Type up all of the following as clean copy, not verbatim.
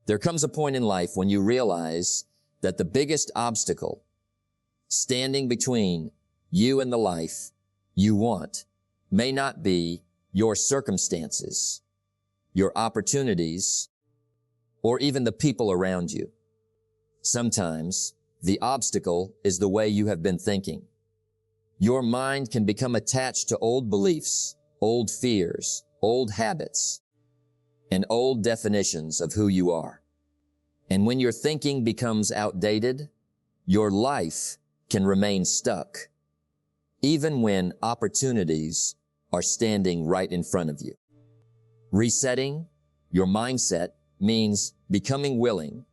There comes a point in life when you realize that the biggest obstacle standing between you and the life you want may not be your circumstances, your opportunities, or even the people around you. Sometimes the obstacle is the way you have been thinking. Your mind can become attached to old beliefs, old fears, old habits, and old definitions of who you are. And when your thinking becomes outdated, your life can remain stuck, even when opportunities are standing right in front of you. Resetting your mindset means becoming willing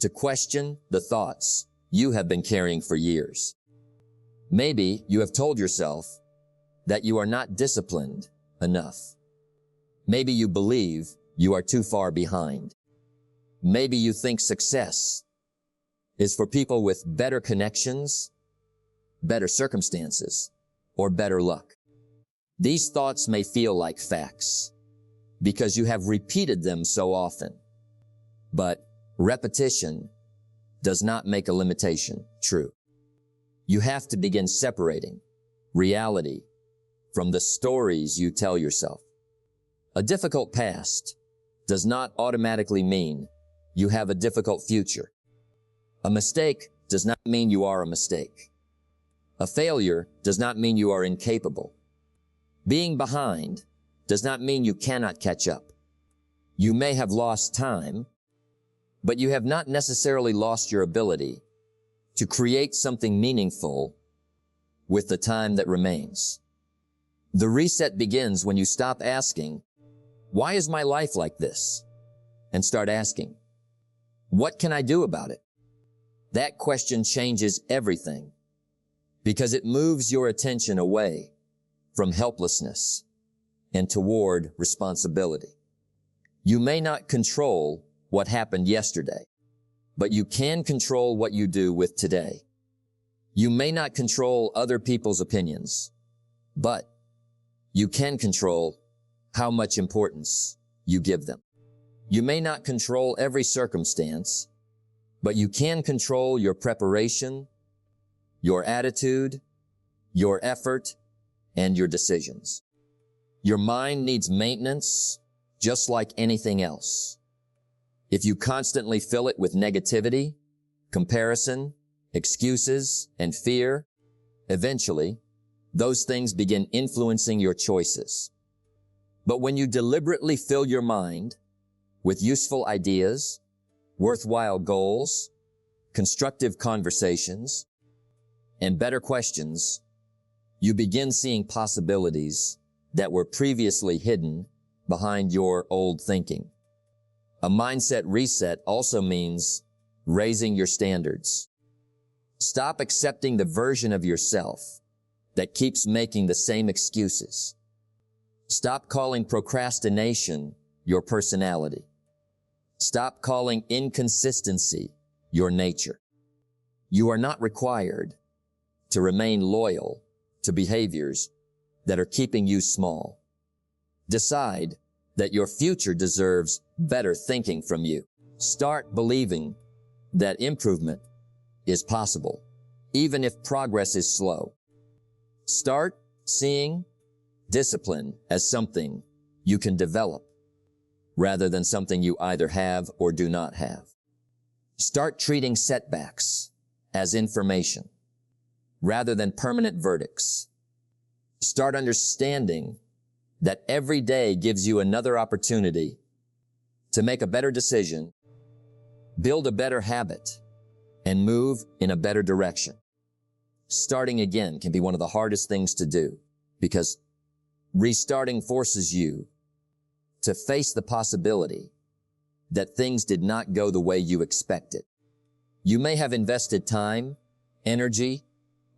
to question the thoughts you have been carrying for years. Maybe you have told yourself that you are not disciplined enough. Maybe you believe you are too far behind. Maybe you think success is for people with better connections, better circumstances, or better luck. These thoughts may feel like facts because you have repeated them so often. But repetition does not make a limitation true. You have to begin separating reality from the stories you tell yourself. A difficult past does not automatically mean you have a difficult future. A mistake does not mean you are a mistake. A failure does not mean you are incapable. Being behind does not mean you cannot catch up. You may have lost time, but you have not necessarily lost your ability to create something meaningful with the time that remains. The reset begins when you stop asking, "Why is my life like this?" and start asking, "What can I do about it?" That question changes everything because it moves your attention away from helplessness and toward responsibility. You may not control what happened yesterday, but you can control what you do with today. You may not control other people's opinions, but you can control how much importance you give them. You may not control every circumstance, but you can control your preparation, your attitude, your effort, and your decisions. Your mind needs maintenance just like anything else. If you constantly fill it with negativity, comparison, excuses, and fear, eventually, those things begin influencing your choices. But when you deliberately fill your mind with useful ideas, worthwhile goals, constructive conversations, and better questions, you begin seeing possibilities that were previously hidden behind your old thinking. A mindset reset also means raising your standards. Stop accepting the version of yourself that keeps making the same excuses. Stop calling procrastination your personality. Stop calling inconsistency your nature. You are not required to remain loyal to behaviors that are keeping you small. Decide that your future deserves better thinking from you. Start believing that improvement is possible, even if progress is slow. Start seeing discipline as something you can develop rather than something you either have or do not have. Start treating setbacks as information rather than permanent verdicts. Start understanding that every day gives you another opportunity to make a better decision, build a better habit, and move in a better direction. Starting again can be one of the hardest things to do because restarting forces you to face the possibility that things did not go the way you expected. You may have invested time, energy,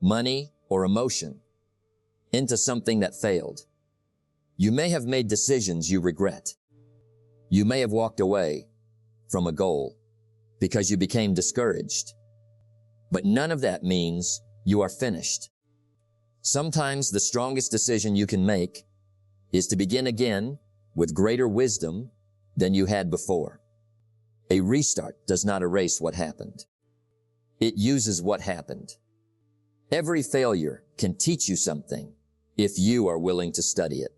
money, or emotion into something that failed. You may have made decisions you regret. You may have walked away from a goal because you became discouraged. But none of that means you are finished. Sometimes the strongest decision you can make is to begin again with greater wisdom than you had before. A restart does not erase what happened. It uses what happened. Every failure can teach you something if you are willing to study it.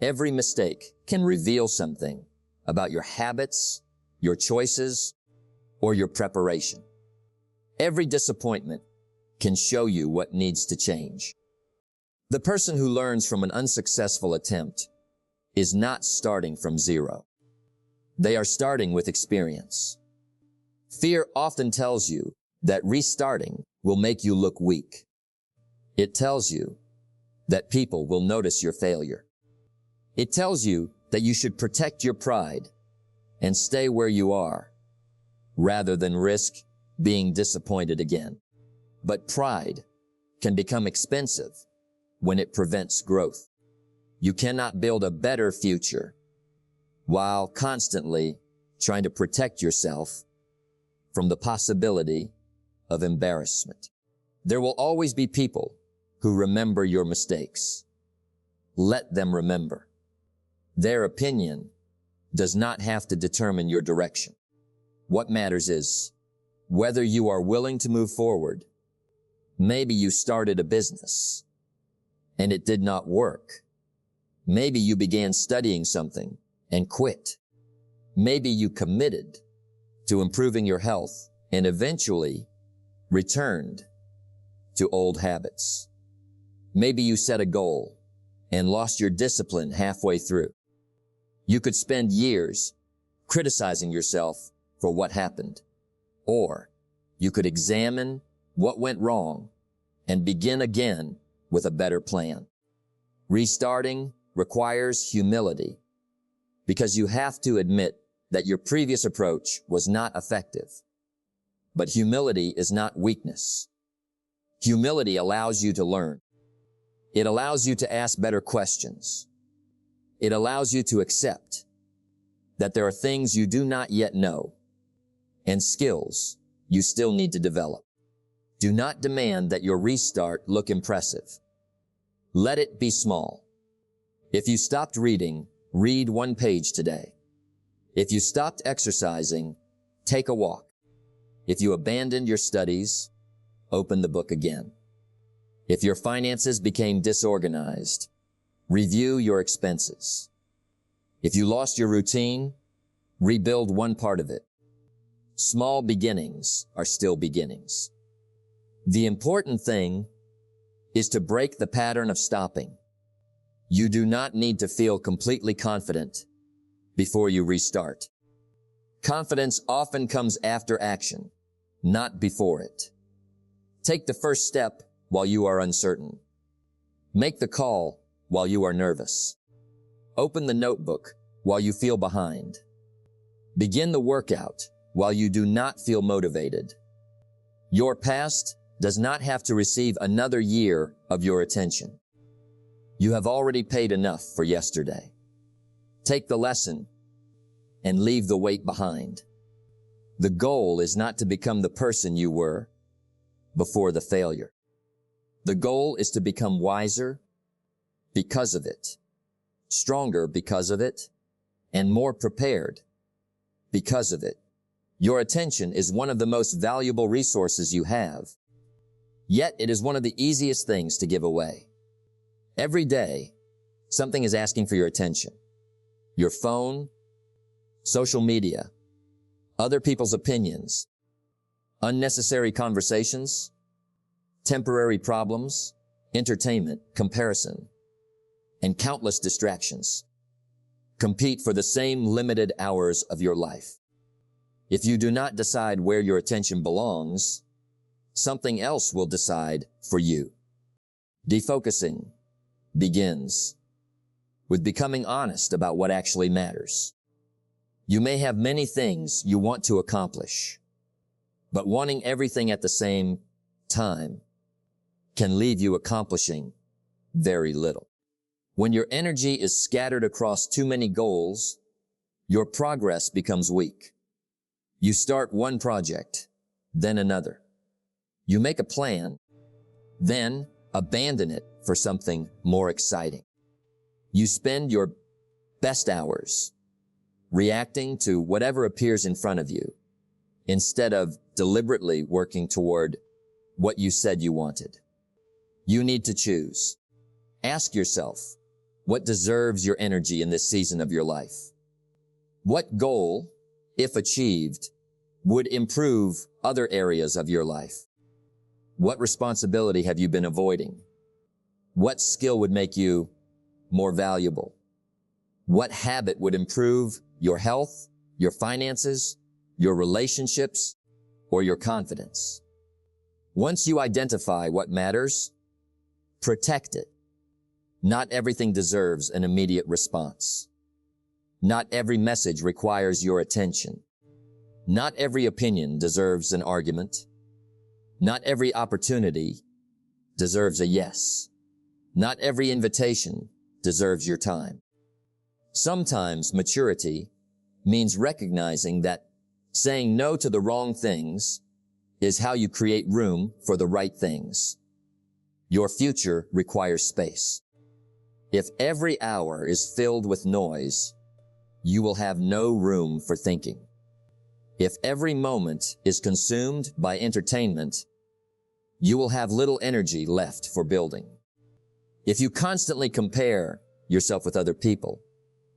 Every mistake can reveal something about your habits, your choices, or your preparation. Every disappointment can show you what needs to change. The person who learns from an unsuccessful attempt is not starting from zero. They are starting with experience. Fear often tells you that restarting will make you look weak. It tells you that people will notice your failure. It tells you that you should protect your pride and stay where you are rather than risk being disappointed again. But pride can become expensive when it prevents growth. You cannot build a better future while constantly trying to protect yourself from the possibility of embarrassment. There will always be people who remember your mistakes. Let them remember. Their opinion does not have to determine your direction. What matters is whether you are willing to move forward. Maybe you started a business and it did not work. Maybe you began studying something and quit. Maybe you committed to improving your health and eventually returned to old habits. Maybe you set a goal and lost your discipline halfway through. You could spend years criticizing yourself for what happened, or you could examine what went wrong and begin again with a better plan. Restarting requires humility because you have to admit that your previous approach was not effective. But humility is not weakness. Humility allows you to learn. It allows you to ask better questions. It allows you to accept that there are things you do not yet know and skills you still need to develop. Do not demand that your restart look impressive. Let it be small. If you stopped reading, read one page today. If you stopped exercising, take a walk. If you abandoned your studies, open the book again. If your finances became disorganized, review your expenses. If you lost your routine, rebuild one part of it. Small beginnings are still beginnings. The important thing is to break the pattern of stopping. You do not need to feel completely confident before you restart. Confidence often comes after action, not before it. Take the first step while you are uncertain. Make the call while you are nervous. Open the notebook while you feel behind. Begin the workout while you do not feel motivated. Your past does not have to receive another year of your attention. You have already paid enough for yesterday. Take the lesson and leave the weight behind. The goal is not to become the person you were before the failure. The goal is to become wiser because of it, stronger because of it, and more prepared because of it. Your attention is one of the most valuable resources you have, yet it is one of the easiest things to give away. Every day, something is asking for your attention. Your phone, social media, other people's opinions, unnecessary conversations, temporary problems, entertainment, comparison, and countless distractions compete for the same limited hours of your life. If you do not decide where your attention belongs, something else will decide for you. Defocusing begins with becoming honest about what actually matters. You may have many things you want to accomplish, but wanting everything at the same time can leave you accomplishing very little. When your energy is scattered across too many goals, your progress becomes weak. You start one project, then another. You make a plan, then abandon it for something more exciting. You spend your best hours reacting to whatever appears in front of you, instead of deliberately working toward what you said you wanted. You need to choose. Ask yourself, what deserves your energy in this season of your life? What goal, if achieved, would improve other areas of your life? What responsibility have you been avoiding? What skill would make you more valuable? What habit would improve your health, your finances, your relationships, or your confidence? Once you identify what matters, protect it. Not everything deserves an immediate response. Not every message requires your attention. Not every opinion deserves an argument. Not every opportunity deserves a yes. Not every invitation deserves your time. Sometimes maturity means recognizing that saying no to the wrong things is how you create room for the right things. Your future requires space. If every hour is filled with noise, you will have no room for thinking. If every moment is consumed by entertainment, you will have little energy left for building. If you constantly compare yourself with other people,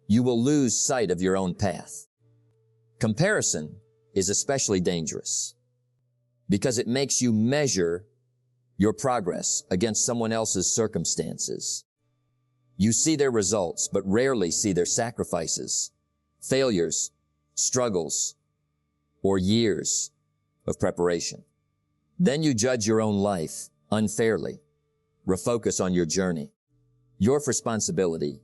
you will lose sight of your own path. Comparison is especially dangerous because it makes you measure your progress against someone else's circumstances. You see their results, but rarely see their sacrifices, failures, struggles, or years of preparation. Then you judge your own life unfairly. Refocus on your journey. Your responsibility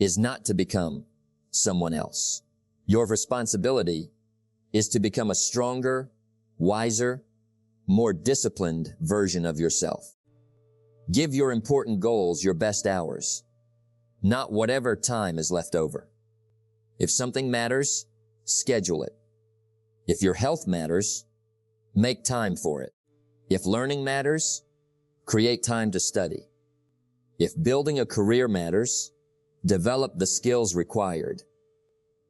is not to become someone else. Your responsibility is to become a stronger, wiser, more disciplined version of yourself. Give your important goals your best hours, not whatever time is left over. If something matters, schedule it. If your health matters, make time for it. If learning matters, create time to study. If building a career matters, develop the skills required.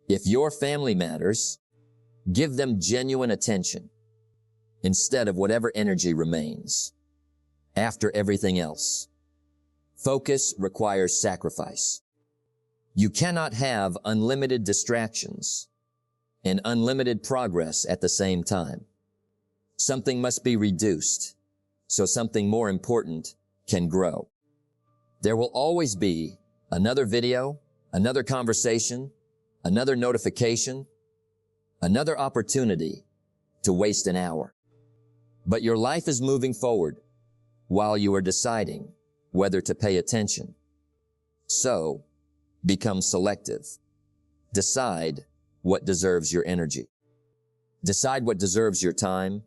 If your family matters, give them genuine attention instead of whatever energy remains after everything else. Focus requires sacrifice. You cannot have unlimited distractions and unlimited progress at the same time. Something must be reduced so something more important can grow. There will always be another video, another conversation, another notification, another opportunity to waste an hour. But your life is moving forward while you are deciding whether to pay attention. So, become selective. Decide what deserves your energy. Decide what deserves your time.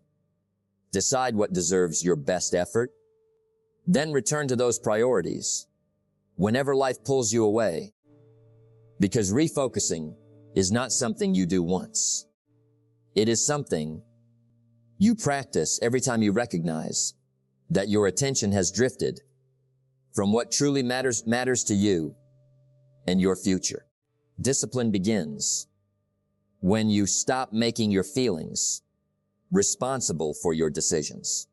Decide what deserves your best effort. Then return to those priorities whenever life pulls you away. Because refocusing is not something you do once. It is something you practice every time you recognize that your attention has drifted from what truly matters to you and your future. Discipline begins when you stop making your feelings responsible for your decisions.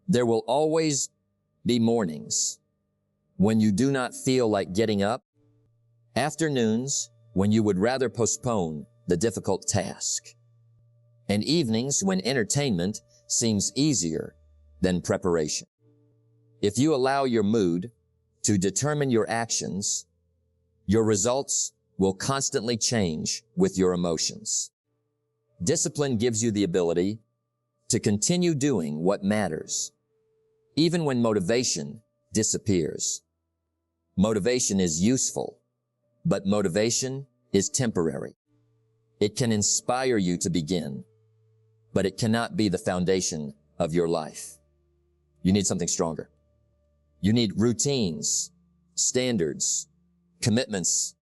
There will always be mornings when you do not feel like getting up, afternoons when you would rather postpone the difficult task, and evenings when entertainment seems easier than preparation. If you allow your mood to determine your actions, your results will constantly change with your emotions. Discipline gives you the ability to continue doing what matters, even when motivation disappears. Motivation is useful, but motivation is temporary. It can inspire you to begin, but it cannot be the foundation of your life. You need something stronger. You need routines, standards, commitments,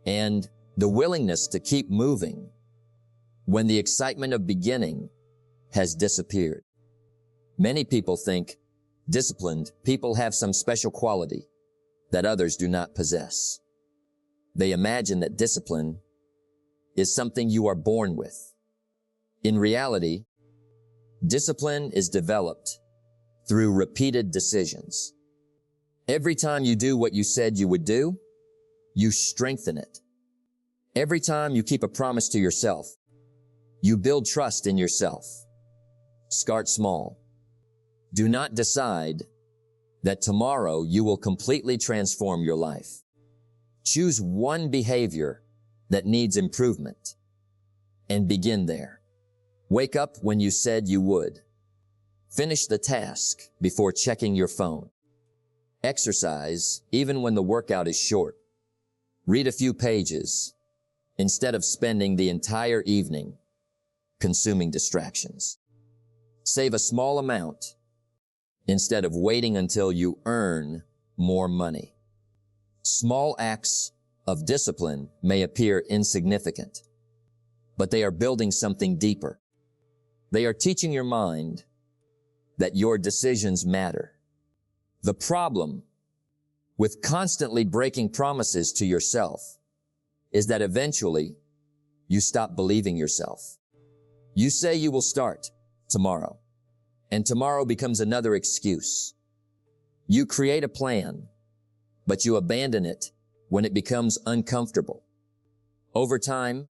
and the willingness to keep moving when the excitement of beginning has disappeared. Many people think disciplined people have some special quality that others do not possess. They imagine that discipline is something you are born with. In reality, discipline is developed through repeated decisions. Every time you do what you said you would do, you strengthen it. Every time you keep a promise to yourself, you build trust in yourself. Start small. Do not decide that tomorrow you will completely transform your life. Choose one behavior that needs improvement and begin there. Wake up when you said you would. Finish the task before checking your phone. Exercise even when the workout is short. Read a few pages instead of spending the entire evening consuming distractions. Save a small amount instead of waiting until you earn more money. Small acts of discipline may appear insignificant, but they are building something deeper. They are teaching your mind that your decisions matter. The problem with constantly breaking promises to yourself is that eventually you stop believing yourself. You say you will start tomorrow, and tomorrow becomes another excuse. You create a plan, but you abandon it when it becomes uncomfortable. Over time,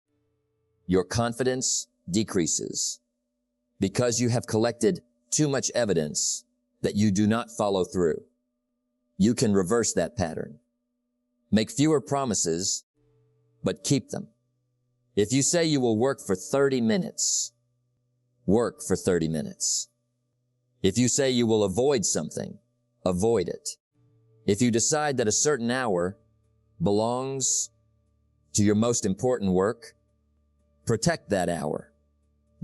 your confidence decreases because you have collected too much evidence that you do not follow through. You can reverse that pattern. Make fewer promises, but keep them. If you say you will work for 30 minutes, work for 30 minutes. If you say you will avoid something, avoid it. If you decide that a certain hour belongs to your most important work, protect that hour.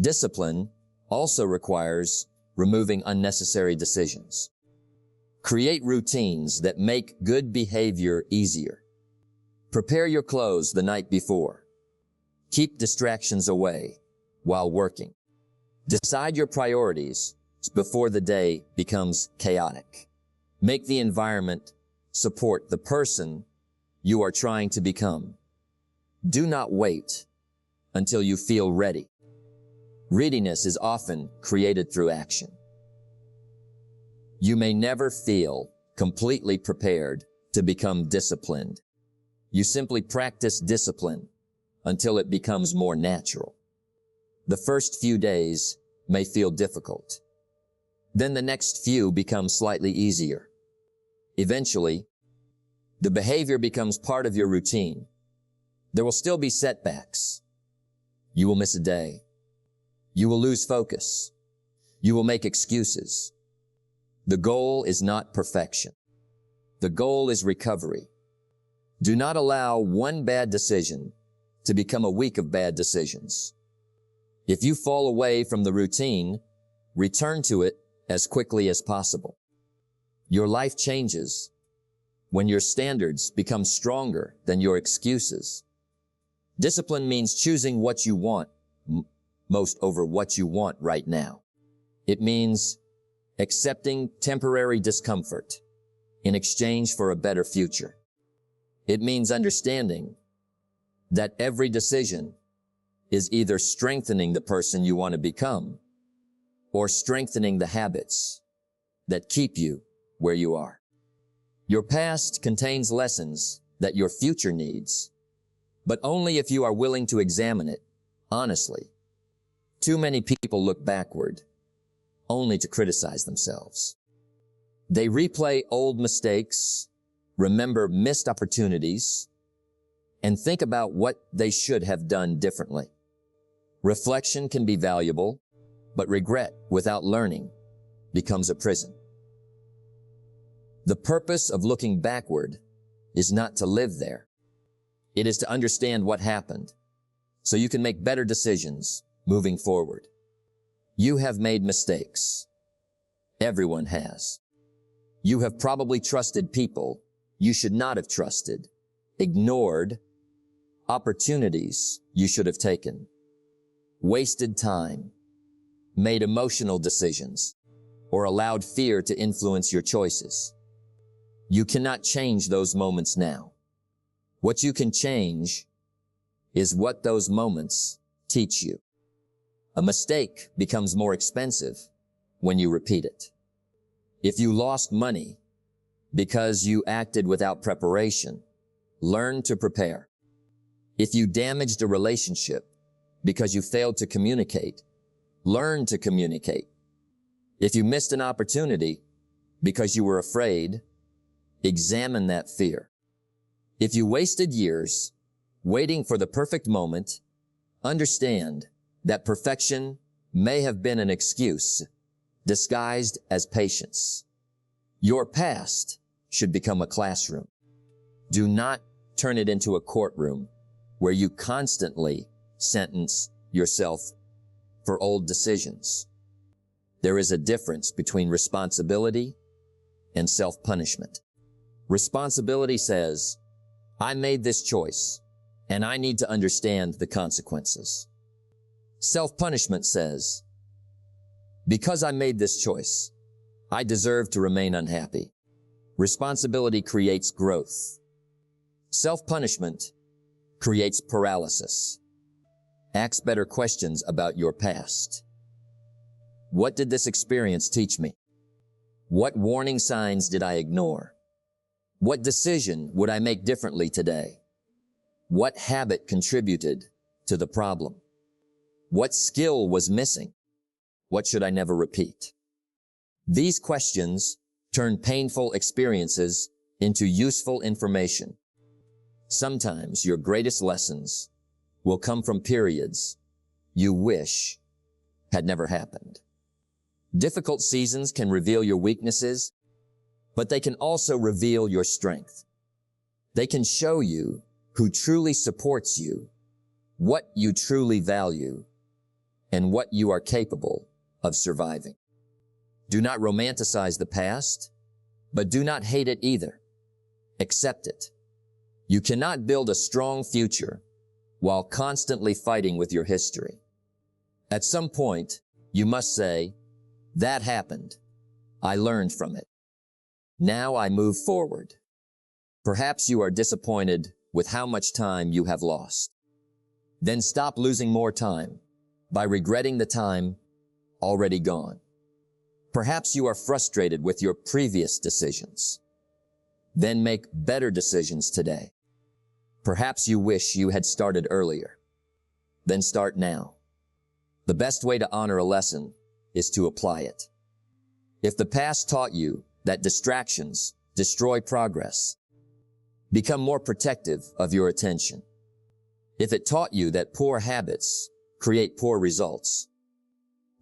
Discipline also requires removing unnecessary decisions. Create routines that make good behavior easier. Prepare your clothes the night before. Keep distractions away while working. Decide your priorities before the day becomes chaotic. Make the environment support the person you are trying to become. Do not wait until you feel ready. Readiness is often created through action. You may never feel completely prepared to become disciplined. You simply practice discipline until it becomes more natural. The first few days may feel difficult. Then the next few become slightly easier. Eventually, the behavior becomes part of your routine. There will still be setbacks. You will miss a day. You will lose focus. You will make excuses. The goal is not perfection. The goal is recovery. Do not allow one bad decision to become a week of bad decisions. If you fall away from the routine, return to it as quickly as possible. Your life changes when your standards become stronger than your excuses. Discipline means choosing what you want most over what you want right now. It means accepting temporary discomfort in exchange for a better future. It means understanding that every decision is either strengthening the person you want to become or strengthening the habits that keep you where you are. Your past contains lessons that your future needs, but only if you are willing to examine it honestly. Too many people look backward only to criticize themselves. They replay old mistakes, remember missed opportunities, and think about what they should have done differently. Reflection can be valuable, but regret without learning becomes a prison. The purpose of looking backward is not to live there. It is to understand what happened so you can make better decisions moving forward. You have made mistakes. Everyone has. You have probably trusted people you should not have trusted, ignored opportunities you should have taken, wasted time, made emotional decisions, or allowed fear to influence your choices. You cannot change those moments now. What you can change is what those moments teach you. A mistake becomes more expensive when you repeat it. If you lost money because you acted without preparation, learn to prepare. If you damaged a relationship because you failed to communicate, learn to communicate. If you missed an opportunity because you were afraid, examine that fear. If you wasted years waiting for the perfect moment, understand that perfection may have been an excuse disguised as patience. Your past should become a classroom. Do not turn it into a courtroom where you constantly sentence yourself for old decisions. There is a difference between responsibility and self-punishment. Responsibility says, I made this choice, and I need to understand the consequences. Self-punishment says, because I made this choice, I deserve to remain unhappy. Responsibility creates growth. Self-punishment creates paralysis. Ask better questions about your past. What did this experience teach me? What warning signs did I ignore? What decision would I make differently today? What habit contributed to the problem? What skill was missing? What should I never repeat? These questions turn painful experiences into useful information. Sometimes your greatest lessons will come from periods you wish had never happened. Difficult seasons can reveal your weaknesses, but they can also reveal your strength. They can show you who truly supports you, what you truly value, and what you are capable of surviving. Do not romanticize the past, but do not hate it either. Accept it. You cannot build a strong future while constantly fighting with your history. At some point, you must say, that happened. I learned from it. Now I move forward. Perhaps you are disappointed with how much time you have lost. Then stop losing more time by regretting the time already gone. Perhaps you are frustrated with your previous decisions. Then make better decisions today. Perhaps you wish you had started earlier. Then start now. The best way to honor a lesson is to apply it. If the past taught you that distractions destroy progress, become more protective of your attention. If it taught you that poor habits create poor results,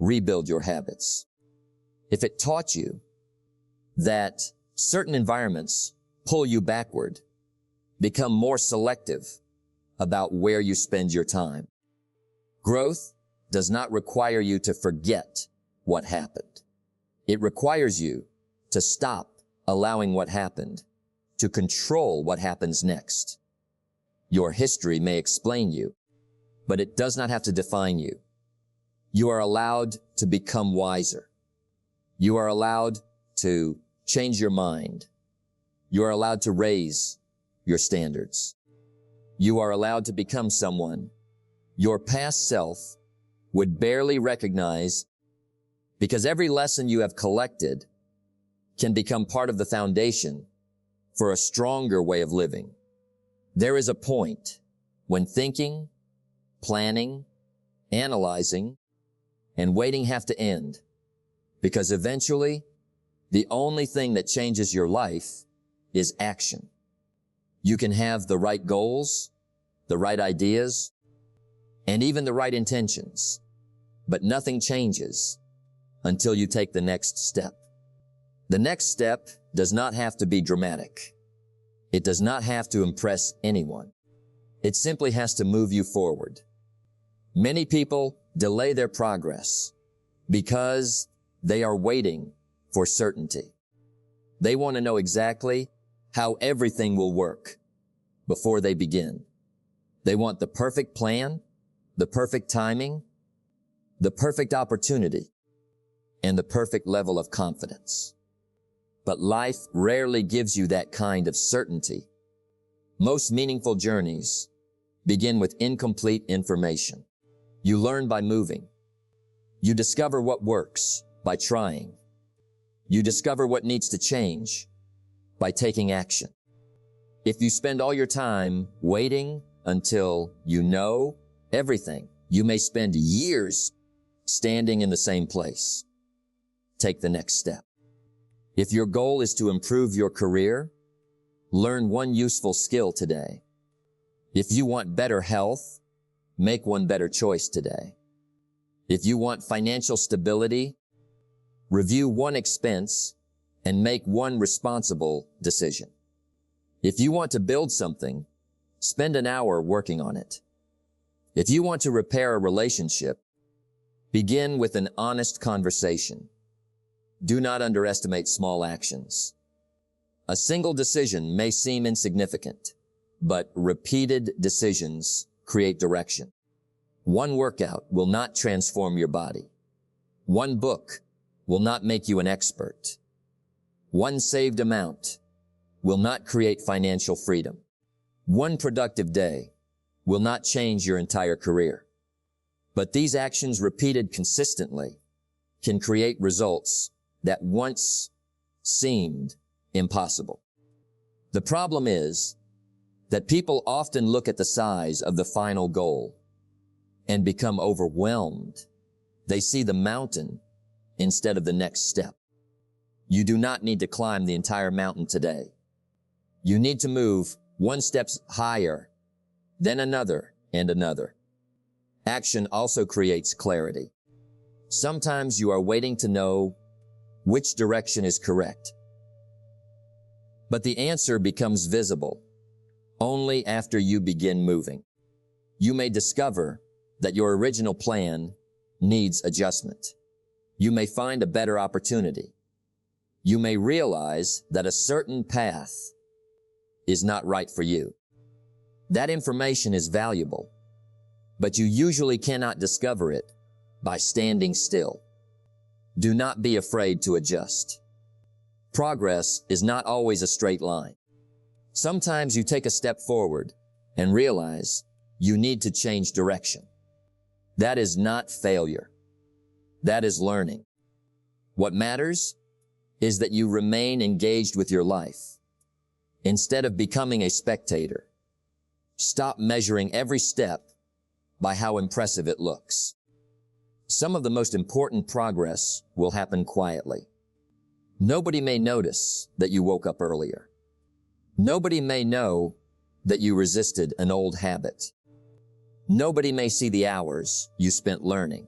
rebuild your habits. If it taught you that certain environments pull you backward, become more selective about where you spend your time. Growth does not require you to forget what happened. It requires you to stop allowing what happened to control what happens next. Your history may explain you, but it does not have to define you. You are allowed to become wiser. You are allowed to change your mind. You are allowed to raise your standards. You are allowed to become someone your past self would barely recognize, because every lesson you have collected can become part of the foundation for a stronger way of living. There is a point when thinking, planning, analyzing, and waiting have to end, because eventually the only thing that changes your life is action. You can have the right goals, the right ideas, and even the right intentions, but nothing changes until you take the next step. The next step does not have to be dramatic. It does not have to impress anyone. It simply has to move you forward. Many people delay their progress because they are waiting for certainty. They want to know exactly how everything will work before they begin. They want the perfect plan, the perfect timing, the perfect opportunity, and the perfect level of confidence. But life rarely gives you that kind of certainty. Most meaningful journeys begin with incomplete information. You learn by moving. You discover what works by trying. You discover what needs to change by taking action. If you spend all your time waiting until you know everything, you may spend years standing in the same place. Take the next step. If your goal is to improve your career, learn one useful skill today. If you want better health, make one better choice today. If you want financial stability, review one expense and make one responsible decision. If you want to build something, spend an hour working on it. If you want to repair a relationship, begin with an honest conversation. Do not underestimate small actions. A single decision may seem insignificant, but repeated decisions create direction. One workout will not transform your body. One book will not make you an expert. One saved amount will not create financial freedom. One productive day will not change your entire career. But these actions repeated consistently can create results that once seemed impossible. The problem is that people often look at the size of the final goal and become overwhelmed. They see the mountain instead of the next step. You do not need to climb the entire mountain today. You need to move one step higher, then another and another. Action also creates clarity. Sometimes you are waiting to know which direction is correct. But the answer becomes visible only after you begin moving. You may discover that your original plan needs adjustment. You may find a better opportunity. You may realize that a certain path is not right for you. That information is valuable, but you usually cannot discover it by standing still. Do not be afraid to adjust. Progress is not always a straight line. Sometimes you take a step forward and realize you need to change direction. That is not failure. That is learning. What matters is that you remain engaged with your life instead of becoming a spectator. Stop measuring every step by how impressive it looks. Some of the most important progress will happen quietly. Nobody may notice that you woke up earlier. Nobody may know that you resisted an old habit. Nobody may see the hours you spent learning.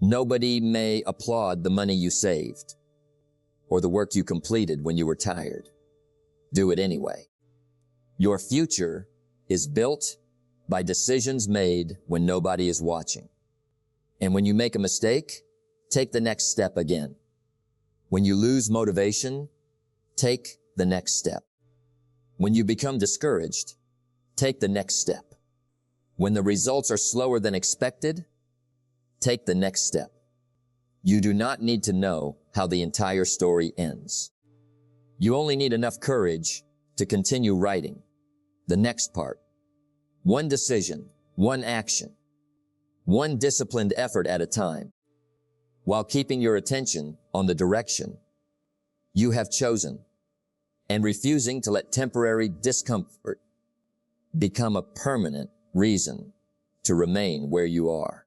Nobody may applaud the money you saved or the work you completed when you were tired. Do it anyway. Your future is built by decisions made when nobody is watching. And when you make a mistake, take the next step again. When you lose motivation, take the next step. When you become discouraged, take the next step. When the results are slower than expected, take the next step. You do not need to know how the entire story ends. You only need enough courage to continue writing the next part. One decision, one action, one disciplined effort at a time, while keeping your attention on the direction you have chosen and refusing to let temporary discomfort become a permanent reason to remain where you are.